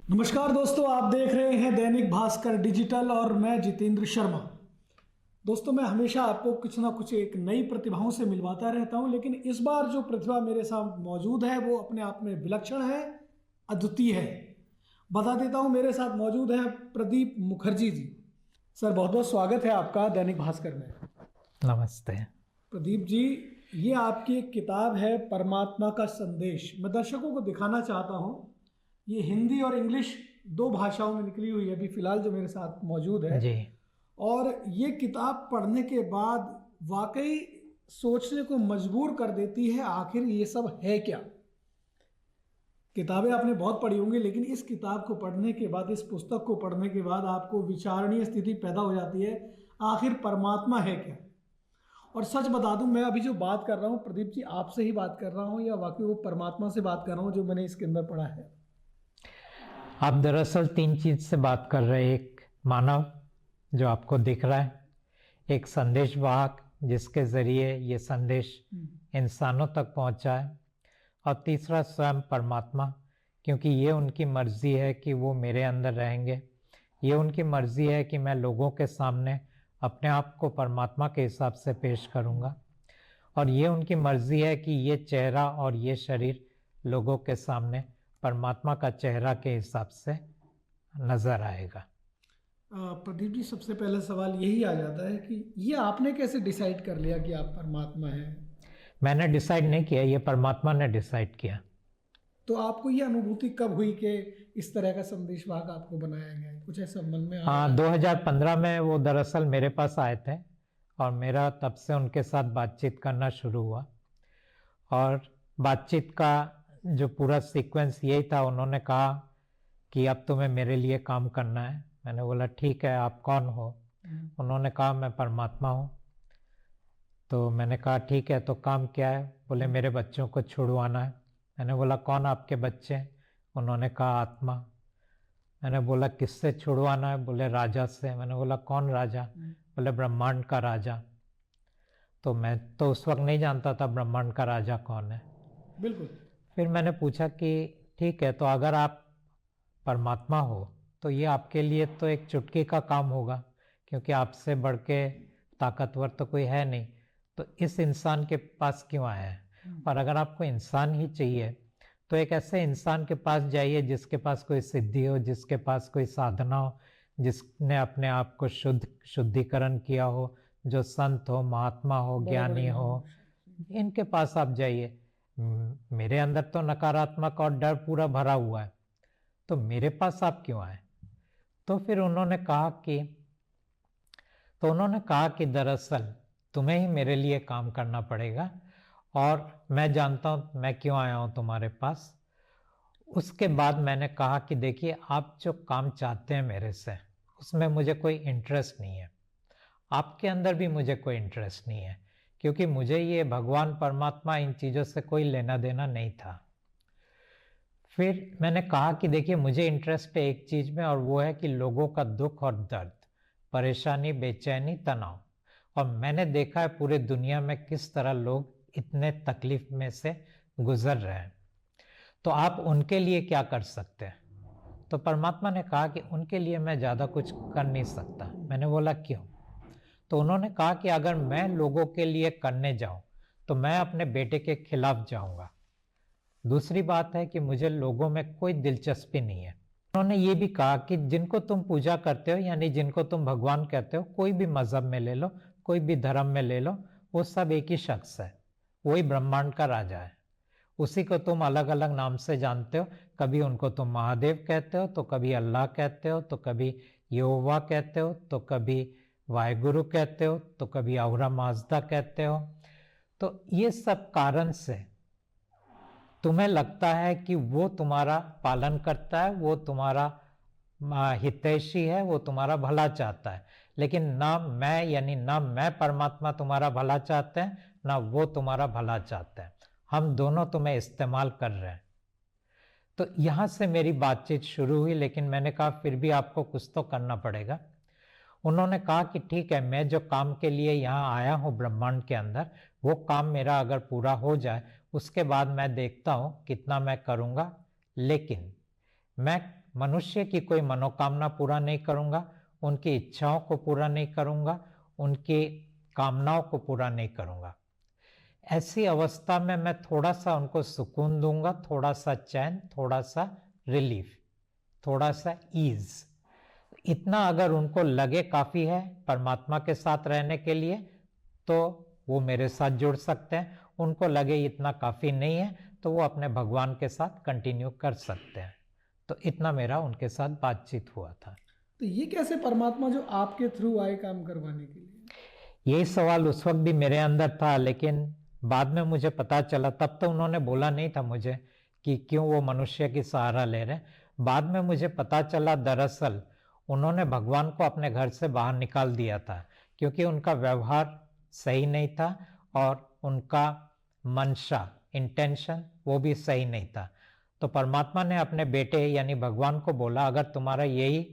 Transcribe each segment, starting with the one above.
नमस्कार दोस्तों, आप देख रहे हैं दैनिक भास्कर डिजिटल और मैं जितेंद्र शर्मा। दोस्तों, मैं हमेशा आपको कुछ ना कुछ एक नई प्रतिभाओं से मिलवाता रहता हूं, लेकिन इस बार जो प्रतिभा मेरे साथ मौजूद है वो अपने आप में विलक्षण है, अद्वितीय है। बता देता हूं, मेरे साथ मौजूद है प्रदीप मुखर्जी जी। सर, बहुत बहुत स्वागत है आपका दैनिक भास्कर में। नमस्ते। प्रदीप जी, ये आपकी एक किताब है परमात्मा का संदेश। मैं दर्शकों को दिखाना चाहता हूँ, ये हिंदी और इंग्लिश दो भाषाओं में निकली हुई है अभी फिलहाल, जो मेरे साथ मौजूद है। जी। और ये किताब पढ़ने के बाद वाकई सोचने को मजबूर कर देती है, आखिर ये सब है क्या। किताबें आपने बहुत पढ़ी होंगी, लेकिन इस किताब को पढ़ने के बाद, इस पुस्तक को पढ़ने के बाद आपको विचारणीय स्थिति पैदा हो जाती है, आखिर परमात्मा है क्या। और सच बता दूं, मैं अभी जो बात कर रहा हूं प्रदीप जी, आपसे ही बात कर रहा हूं या वाकई वो परमात्मा से बात कर रहा हूं जो मैंने इसके अंदर पढ़ा है। आप दरअसल तीन चीज से बात कर रहे हैं। एक मानव जो आपको दिख रहा है, एक संदेश वाहक जिसके जरिए ये संदेश इंसानों तक पहुंचा है, और तीसरा स्वयं परमात्मा, क्योंकि ये उनकी मर्जी है कि वो मेरे अंदर रहेंगे। ये उनकी मर्जी है कि मैं लोगों के सामने अपने आप को परमात्मा के हिसाब से पेश करूंगा, और ये उनकी मर्जी है कि ये चेहरा और ये शरीर लोगों के सामने परमात्मा का चेहरा के हिसाब से नजर आएगा। प्रदीप जी, सबसे पहला सवाल यही आ जाता है कि ये आपने कैसे डिसाइड कर लिया कि आप परमात्मा हैं। मैंने डिसाइड नहीं किया, ये परमात्मा ने डिसाइड किया। तो आपको ये अनुभूति कब हुई कि इस तरह का संदेशवाहक आपको बनाया गया है? कुछ ऐसा मन में आया? हाँ, 2015 में वो दरअसल मेरे पास आए थे, और मेरा तब से उनके साथ बातचीत करना शुरू हुआ। और बातचीत का जो पूरा सीक्वेंस यही था, उन्होंने कहा कि अब तुम्हें मेरे लिए काम करना है। मैंने बोला ठीक है, आप कौन हो? उन्होंने कहा मैं परमात्मा हूँ। तो मैंने कहा ठीक है, तो काम क्या है? बोले मेरे बच्चों को छुड़वाना है। मैंने बोला कौन आपके बच्चे? उन्होंने कहा आत्मा। मैंने बोला किससे छुड़वाना है? बोले राजा से। मैंने बोला कौन राजा? बोले ब्रह्मांड का राजा। तो मैं तो उस वक्त नहीं जानता था ब्रह्मांड का राजा कौन है। बिल्कुल। फिर मैंने पूछा कि ठीक है, तो अगर आप परमात्मा हो तो ये आपके लिए तो एक चुटकी का काम होगा, क्योंकि आपसे बढ़ के ताकतवर तो कोई है नहीं। तो इस इंसान के पास क्यों आया है? और अगर आपको इंसान ही चाहिए तो एक ऐसे इंसान के पास जाइए जिसके पास कोई सिद्धि हो, जिसके पास कोई साधना हो, जिसने अपने आप को शुद्धिकरण किया हो, जो संत हो, महात्मा हो, ज्ञानी हो। इनके पास आप जाइए। मेरे अंदर तो नकारात्मक और डर पूरा भरा हुआ है, तो मेरे पास आप क्यों आए? तो फिर उन्होंने कहा कि दरअसल तुम्हें ही मेरे लिए काम करना पड़ेगा, और मैं जानता हूं मैं क्यों आया हूं तुम्हारे पास। उसके बाद मैंने कहा कि देखिए, आप जो काम चाहते हैं मेरे से, उसमें मुझे कोई इंटरेस्ट नहीं है। आपके अंदर भी मुझे कोई इंटरेस्ट नहीं है, क्योंकि मुझे ये भगवान परमात्मा इन चीज़ों से कोई लेना देना नहीं था। फिर मैंने कहा कि देखिए, मुझे इंटरेस्ट है एक चीज़ में, और वो है कि लोगों का दुख और दर्द, परेशानी, बेचैनी, तनाव। और मैंने देखा है पूरे दुनिया में किस तरह लोग इतने तकलीफ में से गुजर रहे हैं। तो आप उनके लिए क्या कर सकते हैं? तो परमात्मा ने कहा कि उनके लिए मैं ज़्यादा कुछ कर नहीं सकता। मैंने बोला क्यों? तो उन्होंने कहा कि अगर मैं लोगों के लिए करने जाऊं तो मैं अपने बेटे के खिलाफ जाऊंगा। दूसरी बात है कि मुझे लोगों में कोई दिलचस्पी नहीं है। उन्होंने ये भी कहा कि जिनको तुम पूजा करते हो, यानी जिनको तुम भगवान कहते हो, कोई भी मजहब में ले लो, कोई भी धर्म में ले लो, वो सब एक ही शख्स है, वही ब्रह्मांड का राजा है। उसी को तुम अलग अलग नाम से जानते हो। कभी उनको तुम महादेव कहते हो, तो कभी अल्लाह कहते हो, तो कभी यहोवा कहते हो, तो कभी वाहेगुरु कहते हो, तो कभी अहुरा माजदा कहते हो। तो ये सब कारण से तुम्हें लगता है कि वो तुम्हारा पालन करता है, वो तुम्हारा हितैषी है, वो तुम्हारा भला चाहता है। लेकिन ना मैं, यानी ना मैं परमात्मा तुम्हारा भला चाहते हैं, ना वो तुम्हारा भला चाहते हैं। हम दोनों तुम्हें इस्तेमाल कर रहे हैं। तो यहां से मेरी बातचीत शुरू हुई, लेकिन मैंने कहा फिर भी आपको कुछ तो करना पड़ेगा। उन्होंने कहा कि ठीक है, मैं जो काम के लिए यहाँ आया हूँ ब्रह्मांड के अंदर, वो काम मेरा अगर पूरा हो जाए, उसके बाद मैं देखता हूँ कितना मैं करूँगा। लेकिन मैं मनुष्य की कोई मनोकामना पूरा नहीं करूँगा, उनकी इच्छाओं को पूरा नहीं करूँगा, उनकी कामनाओं को पूरा नहीं करूँगा। ऐसी अवस्था में मैं थोड़ा सा उनको सुकून दूंगा, थोड़ा सा चैन, थोड़ा सा रिलीफ, थोड़ा सा ईज। इतना अगर उनको लगे काफ़ी है परमात्मा के साथ रहने के लिए तो वो मेरे साथ जुड़ सकते हैं। उनको लगे इतना काफ़ी नहीं है तो वो अपने भगवान के साथ कंटिन्यू कर सकते हैं। तो इतना मेरा उनके साथ बातचीत हुआ था। तो ये कैसे परमात्मा जो आपके थ्रू आए काम करवाने के लिए? यही सवाल उस वक्त भी मेरे अंदर था, लेकिन बाद में मुझे पता चला, तब तो उन्होंने बोला नहीं था मुझे कि क्यों वो मनुष्य की सहारा ले रहे। बाद में मुझे पता चला दरअसल उन्होंने भगवान को अपने घर से बाहर निकाल दिया था, क्योंकि उनका व्यवहार सही नहीं था और उनका मंशा, इंटेंशन वो भी सही नहीं था। तो परमात्मा ने अपने बेटे यानी भगवान को बोला, अगर तुम्हारा यही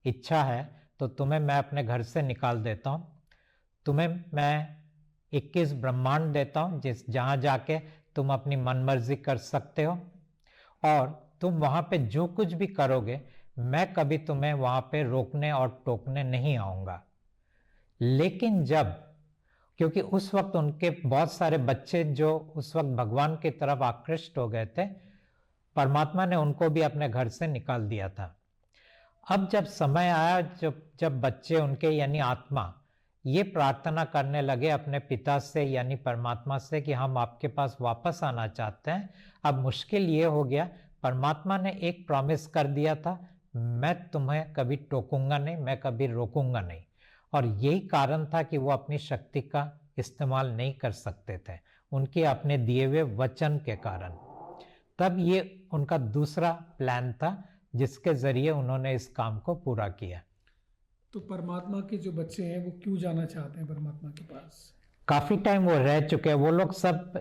इच्छा है तो तुम्हें मैं अपने घर से निकाल देता हूँ, तुम्हें मैं 21 ब्रह्मांड देता हूँ जहाँ जाके तुम अपनी मनमर्जी कर सकते हो, और तुम वहाँ पे जो कुछ भी करोगे मैं कभी तुम्हें वहाँ पे रोकने और टोकने नहीं आऊँगा। लेकिन जब, क्योंकि उस वक्त उनके बहुत सारे बच्चे जो उस वक्त भगवान की तरफ आकृष्ट हो गए थे, परमात्मा ने उनको भी अपने घर से निकाल दिया था। अब जब समय आया, जब बच्चे उनके यानी आत्मा ये प्रार्थना करने लगे अपने पिता से यानी परमात्मा से कि हम आपके पास वापस आना चाहते हैं, अब मुश्किल ये हो गया, परमात्मा ने एक प्रॉमिस कर दिया था, मैं तुम्हें कभी टोकूंगा नहीं, मैं कभी रोकूंगा नहीं। और यही कारण था कि वो अपनी शक्ति का इस्तेमाल नहीं कर सकते थे, उनके अपने दिए हुए वचन के कारण। तब ये उनका दूसरा प्लान था जिसके जरिए उन्होंने इस काम को पूरा किया। तो परमात्मा के जो बच्चे हैं वो क्यों जाना चाहते हैं परमात्मा के पास? काफ़ी टाइम वो रह चुके हैं, वो लोग सब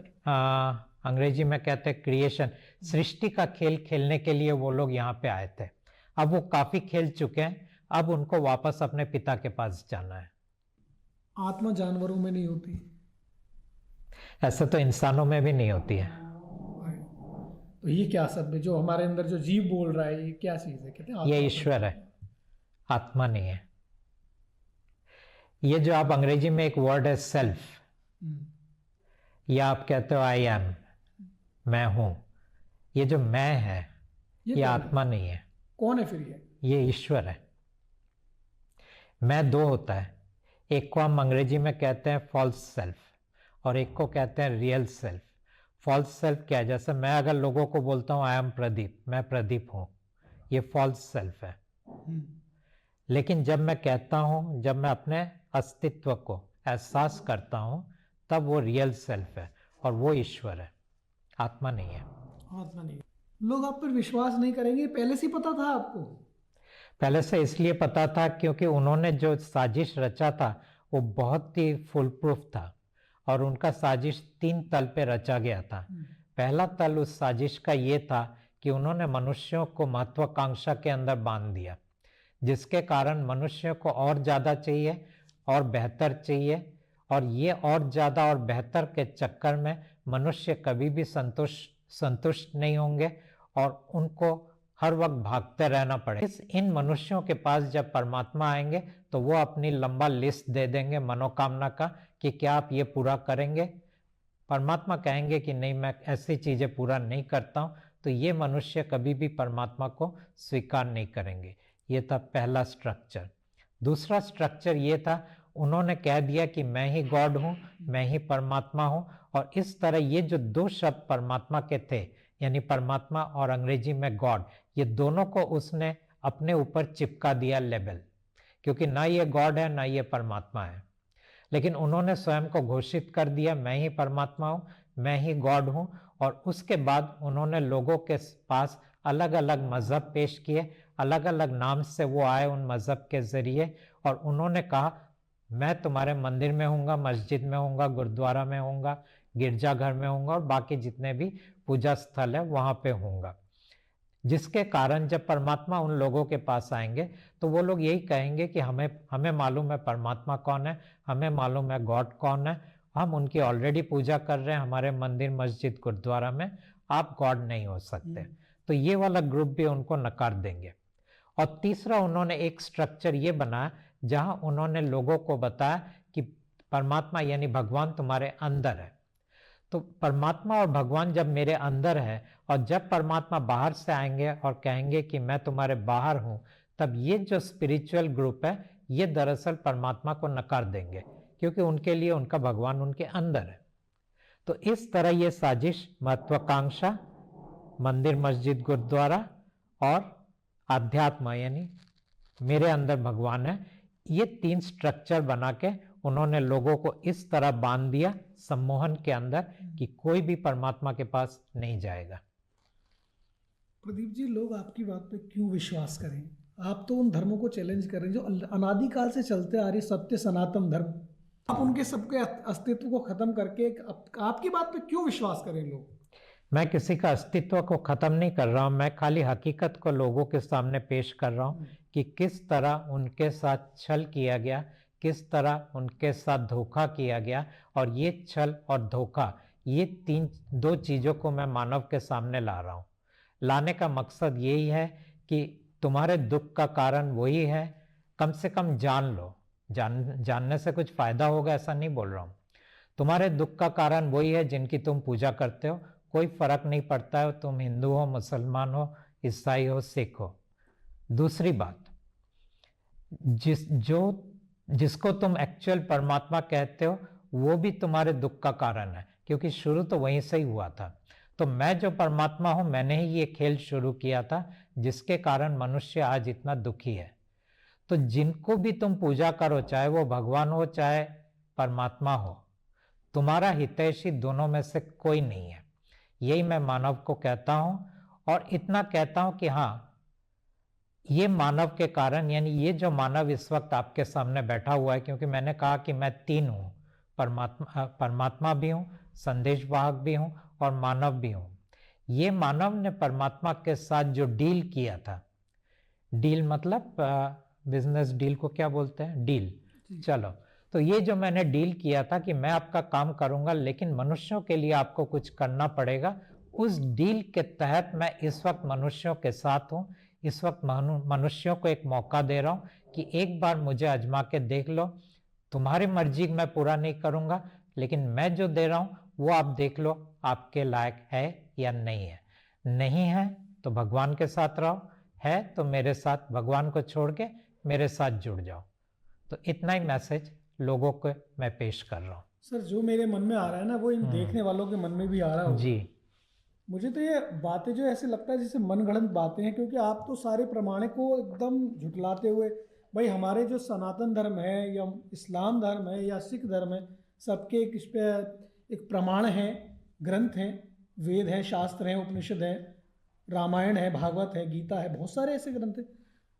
अंग्रेजी में कहते हैं क्रिएशन, सृष्टि का खेल खेलने के लिए वो लोग यहाँ पे आए थे। अब वो काफ़ी खेल चुके हैं, अब उनको वापस अपने पिता के पास जाना है। आत्मा जानवरों में नहीं होती? ऐसा तो इंसानों में भी नहीं होती है। तो ये क्या सब है जो हमारे अंदर जो जीव बोल रहा है, ये क्या चीज़ है? कहते हैं ये ईश्वर है, आत्मा नहीं है। ये जो आप अंग्रेजी में एक वर्ड है सेल्फ, या आप कहते हो आई एम, मैं हूं, ये जो मैं है ये आत्मा नहीं है। कौन है फिर? ये ईश्वर है। मैं दो होता है, एक को हम अंग्रेजी में कहते हैं फॉल्स सेल्फ और एक को कहते हैं रियल सेल्फ। फॉल्स सेल्फ क्या है? जैसे मैं अगर लोगों को बोलता हूँ आई एम प्रदीप, मैं प्रदीप हूँ, ये फॉल्स सेल्फ है। लेकिन जब मैं कहता हूँ, जब मैं अपने अस्तित्व को एहसास करता हूँ, तब वो रियल सेल्फ है और वो ईश्वर है, आत्मा नहीं है। आत्मा नहीं है। लोग आप पर विश्वास नहीं करेंगे, पहले से पता था आपको? पहले से इसलिए पता था क्योंकि उन्होंने जो साजिश रचा था वो बहुत ही फुल प्रूफ था और उनका साजिश 3 तल पे रचा गया था। पहला तल उस साजिश का ये था कि उन्होंने मनुष्यों को महत्वाकांक्षा के अंदर बांध दिया, जिसके कारण मनुष्यों को और ज़्यादा चाहिए और बेहतर चाहिए, और ये और ज़्यादा और बेहतर के चक्कर में मनुष्य कभी भी संतुष्ट नहीं होंगे और उनको हर वक्त भागते रहना पड़े। इन मनुष्यों के पास जब परमात्मा आएंगे तो वो अपनी लंबा लिस्ट दे देंगे मनोकामना का कि क्या आप ये पूरा करेंगे। परमात्मा कहेंगे कि नहीं, मैं ऐसी चीज़ें पूरा नहीं करता हूँ, तो ये मनुष्य कभी भी परमात्मा को स्वीकार नहीं करेंगे। ये था पहला स्ट्रक्चर। दूसरा स्ट्रक्चर ये था, उन्होंने कह दिया कि मैं ही गॉड हूँ, मैं ही परमात्मा हूँ, और इस तरह ये जो 2 शब्द परमात्मा के थे यानी परमात्मा और अंग्रेजी में गॉड, ये दोनों को उसने अपने ऊपर चिपका दिया लेबल, क्योंकि ना ये गॉड है ना ये परमात्मा है। लेकिन उन्होंने स्वयं को घोषित कर दिया मैं ही परमात्मा हूँ, मैं ही गॉड हूँ, और उसके बाद उन्होंने लोगों के पास अलग अलग मज़हब पेश किए, अलग अलग नाम से वो आए उन मज़हब के ज़रिए, और उन्होंने कहा मैं तुम्हारे मंदिर में होऊंगा, मस्जिद में होऊंगा, गुरुद्वारा में होऊंगा, गिरजाघर में होऊंगा और बाकी जितने भी पूजा स्थल है वहाँ पे होऊंगा। जिसके कारण जब परमात्मा उन लोगों के पास आएंगे तो वो लोग यही कहेंगे कि हमें मालूम है परमात्मा कौन है, हमें मालूम है गॉड कौन है, हम उनकी ऑलरेडी पूजा कर रहे हैं हमारे मंदिर, मस्जिद, गुरुद्वारा में, आप गॉड नहीं हो सकते। तो ये वाला ग्रुप भी उनको नकार देंगे। और तीसरा उन्होंने एक स्ट्रक्चर ये बनाया जहां उन्होंने लोगों को बताया कि परमात्मा यानी भगवान तुम्हारे अंदर है। तो परमात्मा और भगवान जब मेरे अंदर है और जब परमात्मा बाहर से आएंगे और कहेंगे कि मैं तुम्हारे बाहर हूं, तब ये जो स्पिरिचुअल ग्रुप है ये दरअसल परमात्मा को नकार देंगे, क्योंकि उनके लिए उनका भगवान उनके अंदर है। तो इस तरह ये साजिश, महत्वाकांक्षा, मंदिर, मस्जिद, गुरुद्वारा और आध्यात्म यानी मेरे अंदर भगवान है, ये 3 स्ट्रक्चर बना के उन्होंने लोगों को इस तरह बांध दिया सम्मोहन के अंदर कि कोई भी परमात्मा के पास नहीं जाएगा। प्रदीप जी, लोग आपकी बात पे क्यों विश्वास करें? आप तो उन धर्मों को चैलेंज कर रहे हैं जो अनादिकाल से चलते आ रही सत्य सनातन धर्म। आप उनके सबके अस्तित्व को खत्म करके आपकी बात पे क्यों विश्वास करें लोग? मैं किसी का अस्तित्व को खत्म नहीं कर रहा हूं, मैं खाली हकीकत को लोगों के सामने पेश कर रहा हूं कि किस तरह उनके साथ छल किया गया, किस तरह उनके साथ धोखा किया गया। और ये छल और धोखा, ये 2 चीज़ों को मैं मानव के सामने ला रहा हूँ। लाने का मकसद यही है कि तुम्हारे दुख का कारण वही है, कम से कम जान लो। जानने से कुछ फ़ायदा होगा ऐसा नहीं बोल रहा हूँ। तुम्हारे दुख का कारण वही है जिनकी तुम पूजा करते हो। कोई फर्क नहीं पड़ता है तुम हिंदू हो, मुसलमान हो, ईसाई हो, सिख हो। दूसरी बात, जिसको तुम एक्चुअल परमात्मा कहते हो वो भी तुम्हारे दुख का कारण है, क्योंकि शुरू तो वहीं से ही हुआ था। तो मैं जो परमात्मा हूं, मैंने ही ये खेल शुरू किया था जिसके कारण मनुष्य आज इतना दुखी है। तो जिनको भी तुम पूजा करो, चाहे वो भगवान हो चाहे परमात्मा हो, तुम्हारा हितैषी दोनों में से कोई नहीं है। यही मैं मानव को कहता हूं। और इतना कहता हूं कि हाँ, ये मानव के कारण, यानी ये जो मानव इस वक्त आपके सामने बैठा हुआ है, क्योंकि मैंने कहा कि मैं 3 हूँ, परमात्मा भी हूँ, संदेशवाहक भी हूँ और मानव भी हूँ। ये मानव ने परमात्मा के साथ जो डील किया था, डील मतलब बिजनेस डील को क्या बोलते हैं, डील, चलो। तो ये जो मैंने डील किया था कि मैं आपका काम करूंगा लेकिन मनुष्यों के लिए आपको कुछ करना पड़ेगा, उस डील के तहत मैं इस वक्त मनुष्यों के साथ हूँ। इस वक्त मनुष्यों को एक मौका दे रहा हूँ कि एक बार मुझे आजमा के देख लो। तुम्हारी मर्जी मैं पूरा नहीं करूँगा, लेकिन मैं जो दे रहा हूँ वो आप देख लो आपके लायक है या नहीं है। नहीं है तो भगवान के साथ रहो, है तो मेरे साथ, भगवान को छोड़ के मेरे साथ जुड़ जाओ। तो इतना ही मैसेज लोगों को मैं पेश कर रहा हूँ। सर, जो मेरे मन में आ रहा है ना, वो इन देखने वालों के मन में भी आ रहा है जी। मुझे तो ये बातें जो ऐसे लगता है जैसे मनगढ़ंत बातें हैं, क्योंकि आप तो सारे प्रमाणिक को एकदम झुटलाते हुए, भाई हमारे जो सनातन धर्म है या इस्लाम धर्म है या सिख धर्म है, सबके एक इस पे एक प्रमाण है, ग्रंथ हैं, वेद हैं, शास्त्र हैं, उपनिषद हैं, रामायण है, भागवत है, गीता है, बहुत सारे ऐसे ग्रंथ हैं।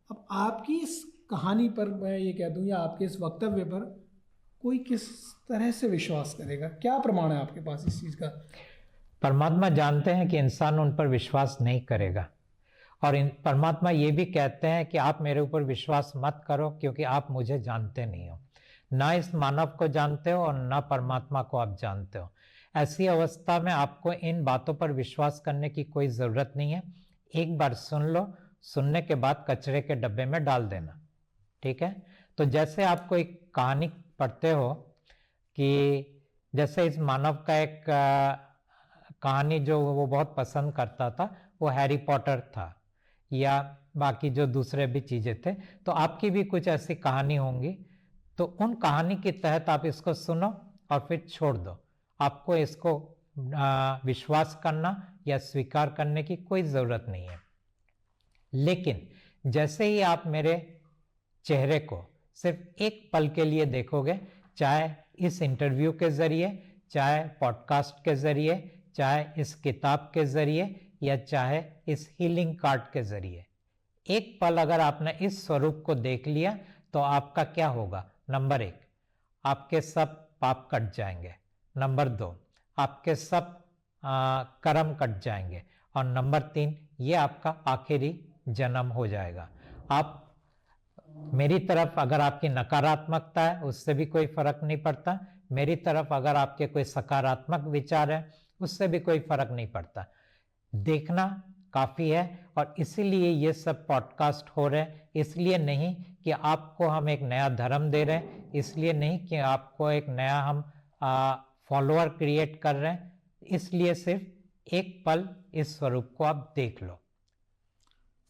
अब आपकी इस कहानी पर मैं ये कह दूँ या आपके इस वक्तव्य पर कोई किस तरह से विश्वास करेगा? क्या प्रमाण है आपके पास इस चीज़ का? परमात्मा जानते हैं कि इंसान उन पर विश्वास नहीं करेगा, और परमात्मा ये भी कहते हैं कि आप मेरे ऊपर विश्वास मत करो क्योंकि आप मुझे जानते नहीं हो, ना इस मानव को जानते हो और ना परमात्मा को आप जानते हो। ऐसी अवस्था में आपको इन बातों पर विश्वास करने की कोई ज़रूरत नहीं है। एक बार सुन लो, सुनने के बाद कचरे के डब्बे में डाल देना, ठीक है। तो जैसे आपको एक कहानी पढ़ते हो कि जैसे इस मानव का एक कहानी जो वो बहुत पसंद करता था वो हैरी पॉटर था, या बाकी जो दूसरे भी चीज़ें थे, तो आपकी भी कुछ ऐसी कहानी होंगी। तो उन कहानी के तहत आप इसको सुनो और फिर छोड़ दो। आपको इसको विश्वास करना या स्वीकार करने की कोई ज़रूरत नहीं है। लेकिन जैसे ही आप मेरे चेहरे को सिर्फ एक पल के लिए देखोगे, चाहे इस इंटरव्यू के ज़रिए, चाहे पॉडकास्ट के ज़रिए, चाहे इस किताब के ज़रिए, या चाहे इस हीलिंग कार्ड के ज़रिए, एक पल अगर आपने इस स्वरूप को देख लिया तो आपका क्या होगा? नंबर 1, आपके सब पाप कट जाएंगे। नंबर 2, आपके सब कर्म कट जाएंगे। और नंबर 3, ये आपका आखिरी जन्म हो जाएगा। आप मेरी तरफ अगर आपकी नकारात्मकता है उससे भी कोई फर्क नहीं पड़ता, मेरी तरफ अगर आपके कोई सकारात्मक विचार है उससे भी कोई फर्क नहीं पड़ता। देखना काफ़ी है। और इसीलिए ये सब पॉडकास्ट हो रहे हैं, इसलिए नहीं कि आपको हम एक नया धर्म दे रहे हैं, इसलिए नहीं कि आपको एक नया हम फॉलोअर क्रिएट कर रहे हैं, इसलिए सिर्फ एक पल इस स्वरूप को आप देख लो।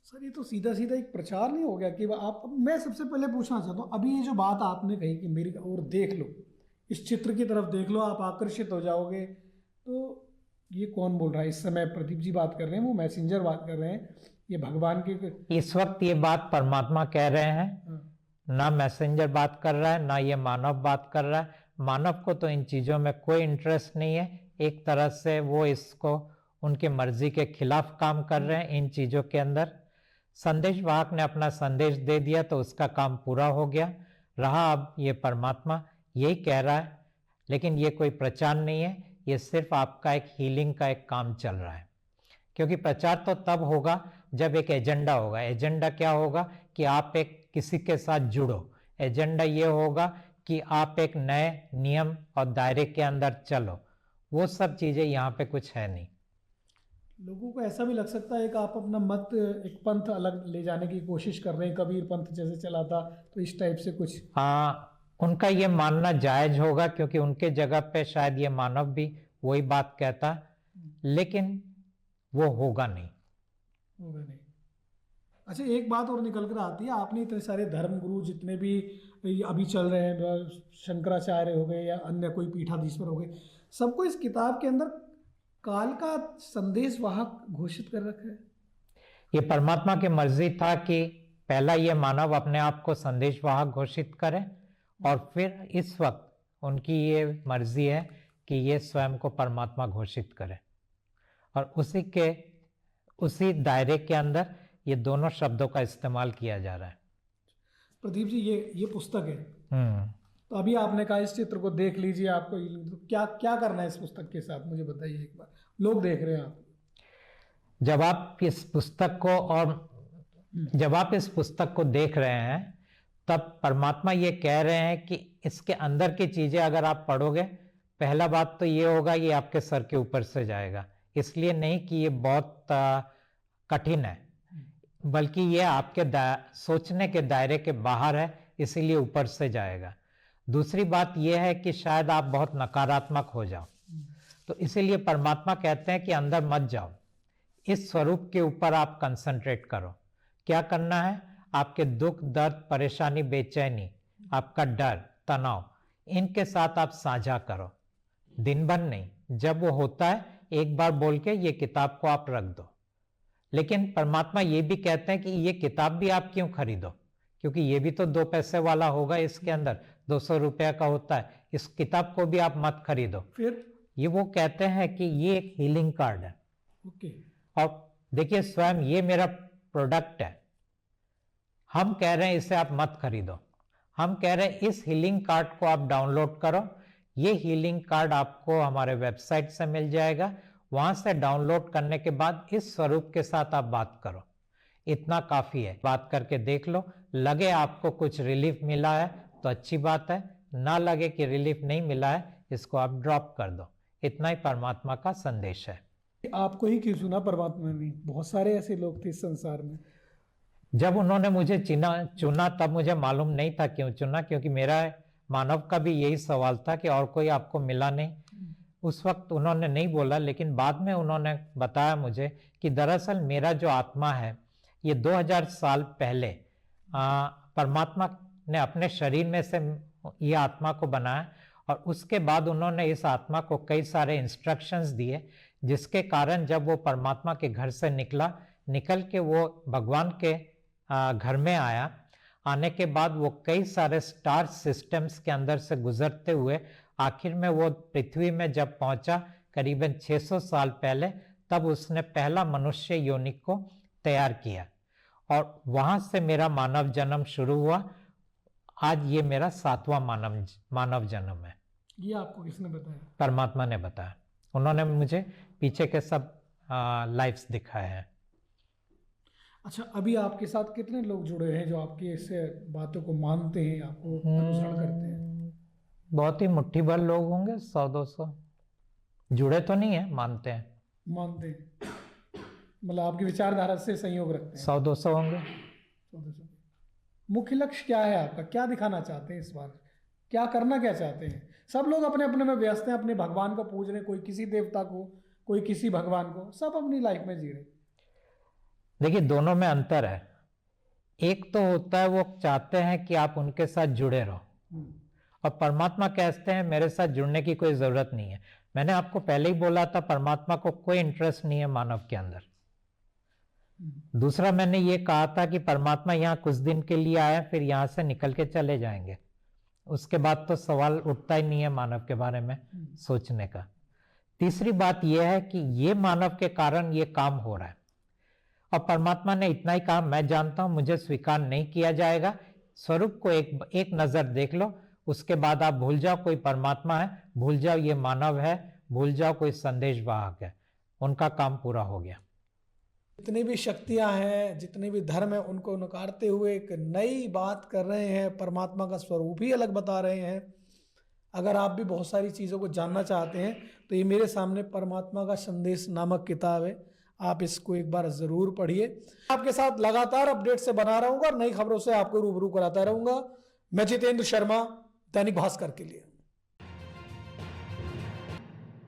सर ये तो सीधा सीधा एक प्रचार नहीं हो गया कि आप, मैं सबसे पहले पूछना चाहता हूँ, अभी ये जो बात आपने कही कि मेरी और देख लो, इस चित्र की तरफ देख लो, आप आकर्षित हो जाओगे, तो ये कौन बोल रहा है इस समय? प्रदीप जी बात कर रहे हैं, वो मैसेंजर बात कर रहे हैं, ये भगवान के इस वक्त ये बात परमात्मा कह रहे हैं, हाँ। ना मैसेंजर बात कर रहा है, ना ये मानव बात कर रहा है। मानव को तो इन चीज़ों में कोई इंटरेस्ट नहीं है, एक तरह से वो इसको उनकी मर्जी के खिलाफ काम कर रहे हैं इन चीज़ों के अंदर। संदेश वाहक ने अपना संदेश दे दिया तो उसका काम पूरा हो गया। रहा अब ये परमात्मा यही कह रहा है, लेकिन ये कोई प्रचार नहीं है, ये सिर्फ आपका एक हीलिंग का एक काम चल रहा है। क्योंकि प्रचार तो तब होगा जब एक एजेंडा होगा। एजेंडा क्या होगा कि आप एक किसी के साथ जुड़ो। एजेंडा ये होगा कि आप एक नए नियम और दायरे के अंदर चलो। वो सब चीज़ें यहाँ पे कुछ है नहीं। लोगों को ऐसा भी लग सकता है कि आप अपना मत, एक पंथ अलग ले जाने की कोशिश कर रहे हैं, कबीर पंथ जैसे चला था, तो इस टाइप से कुछ। उनका ये मानना जायज होगा, क्योंकि उनके जगह पे शायद ये मानव भी वही बात कहता, लेकिन वो होगा नहीं। होगा नहीं। अच्छा, एक बात और निकल कर आती है, आपने इतने सारे धर्म गुरु जितने भी अभी चल रहे हैं, शंकराचार्य हो गए या अन्य कोई पीठाधीश्वर हो गए, सबको इस किताब के अंदर काल का संदेश वाहक घोषित कर रखा है। ये परमात्मा की मर्जी था कि पहला ये मानव अपने आप को संदेश वाहक घोषित करे, और फिर इस वक्त उनकी ये मर्जी है कि ये स्वयं को परमात्मा घोषित करे, और उसी दायरे के अंदर ये दोनों शब्दों का इस्तेमाल किया जा रहा है। प्रदीप जी, ये पुस्तक है, तो अभी आपने कहा इस चित्र को देख लीजिए, आपको तो क्या क्या करना है इस पुस्तक के साथ, मुझे बताइए एक बार, लोग देख रहे हैं आप। जब आप इस पुस्तक को देख रहे हैं, तब परमात्मा ये कह रहे हैं कि इसके अंदर की चीजें अगर आप पढ़ोगे, पहला बात तो ये होगा, ये आपके सर के ऊपर से जाएगा। इसलिए नहीं कि ये बहुत कठिन है, बल्कि ये आपके सोचने के दायरे के बाहर है, इसीलिए ऊपर से जाएगा। दूसरी बात यह है कि शायद आप बहुत नकारात्मक हो जाओ, तो इसीलिए परमात्मा कहते हैं कि अंदर मत जाओ, इस स्वरूप के ऊपर आप कंसंट्रेट करो। क्या करना है? आपके दुख, दर्द, परेशानी, बेचैनी, आपका डर, तनाव, इनके साथ आप साझा करो। दिन भर नहीं, जब वो होता है एक बार बोल के ये किताब को आप रख दो। लेकिन परमात्मा ये भी कहते हैं कि ये किताब भी आप क्यों खरीदो, क्योंकि ये भी तो 2 पैसे वाला होगा, इसके अंदर 200 रुपया का होता है, इस किताब को भी आप मत खरीदो। फिर ये वो कहते हैं कि ये एक हीलिंग कार्ड है। ओके। और देखिए, स्वयं ये मेरा प्रोडक्ट है, हम कह रहे हैं इसे आप मत खरीदो, हम कह रहे हैं इस हीलिंग कार्ड को आप डाउनलोड करो। ये हीलिंग कार्ड आपको हमारे वेबसाइट से मिल जाएगा, वहां से डाउनलोड करने के बाद इस स्वरूप के साथ आप बात करो, इतना काफी है। बात करके देख लो, लगे आपको कुछ रिलीफ मिला है तो अच्छी बात है, ना लगे कि रिलीफ नहीं मिला है, इसको आप ड्रॉप कर दो। इतना ही परमात्मा का संदेश है। आपको ही क्यों चुना परमात्मा ने? बहुत सारे ऐसे लोग थे इस संसार में। जब उन्होंने मुझे चुना तब मुझे मालूम नहीं था क्यों चुना, क्योंकि मेरा मानव का भी यही सवाल था कि और कोई आपको मिला नहीं। उस वक्त उन्होंने नहीं बोला, लेकिन बाद में उन्होंने बताया मुझे कि दरअसल मेरा जो आत्मा है, ये 2000 साल पहले परमात्मा ने अपने शरीर में से ये आत्मा को बनाया, और उसके बाद उन्होंने इस आत्मा को कई सारे इंस्ट्रक्शंस दिए, जिसके कारण जब वो परमात्मा के घर से निकल के वो भगवान के घर में आया, आने के बाद वो कई सारे स्टार सिस्टम्स के अंदर से गुजरते हुए आखिर में वो पृथ्वी में जब पहुंचा करीबन 600 साल पहले, तब उसने पहला मनुष्य योनि को तैयार किया, और वहां से मेरा मानव जन्म शुरू हुआ। आज ये मेरा 7वां मानव जन्म है। ये आपको किसने बताया? परमात्मा ने बताया, उन्होंने मुझे पीछे के सब लाइफ्स दिखाए हैं। अच्छा, अभी आपके साथ कितने लोग जुड़े हैं जो आपकी ऐसे बातों को मानते हैं, आपको अनुसरण करते हैं? बहुत ही मुट्ठी भर लोग होंगे, 100-200। जुड़े तो नहीं है, मानते हैं। मानते हैं। मतलब आपकी विचारधारा से संयोग रखते हैं। 100-200 होंगे। मुख्य लक्ष्य क्या है आपका, क्या दिखाना चाहते हैं इस बार, क्या करना क्या चाहते हैं? सब लोग अपने अपने में व्यस्त हैं, अपने भगवान को पूज रहे, कोई किसी देवता को, कोई किसी भगवान को, सब अपनी लाइफ में जी रहे। देखिए दोनों में अंतर है। एक तो होता है वो चाहते हैं कि आप उनके साथ जुड़े रहो, और परमात्मा कहते हैं मेरे साथ जुड़ने की कोई जरूरत नहीं है। मैंने आपको पहले ही बोला था परमात्मा को कोई इंटरेस्ट नहीं है मानव के अंदर। दूसरा मैंने ये कहा था कि परमात्मा यहाँ कुछ दिन के लिए आए, फिर यहाँ से निकल के चले जाएंगे, उसके बाद तो सवाल उठता ही नहीं है मानव के बारे में सोचने का। तीसरी बात यह है कि ये मानव के कारण ये काम हो रहा है, और परमात्मा ने इतना ही कहा मैं जानता हूं मुझे स्वीकार नहीं किया जाएगा, स्वरूप को एक नजर देख लो, उसके बाद आप भूल जाओ कोई परमात्मा है, भूल जाओ ये मानव है, भूल जाओ कोई संदेश वाहक है। उनका काम पूरा हो गया। जितनी भी शक्तियां हैं, जितने भी धर्म है, उनको नकारते हुए एक नई बात कर रहे हैं, परमात्मा का स्वरूप ही अलग बता रहे हैं। अगर आप भी बहुत सारी चीज़ों को जानना चाहते हैं तो ये मेरे सामने परमात्मा का संदेश नामक किताब है, आप इसको एक बार ज़रूर पढ़िए। आपके साथ लगातार अपडेट से बना रहूँगा और नई खबरों से आपको रूबरू कराता रहूँगा। मैं जितेंद्र शर्मा, दैनिक भास्कर के लिए।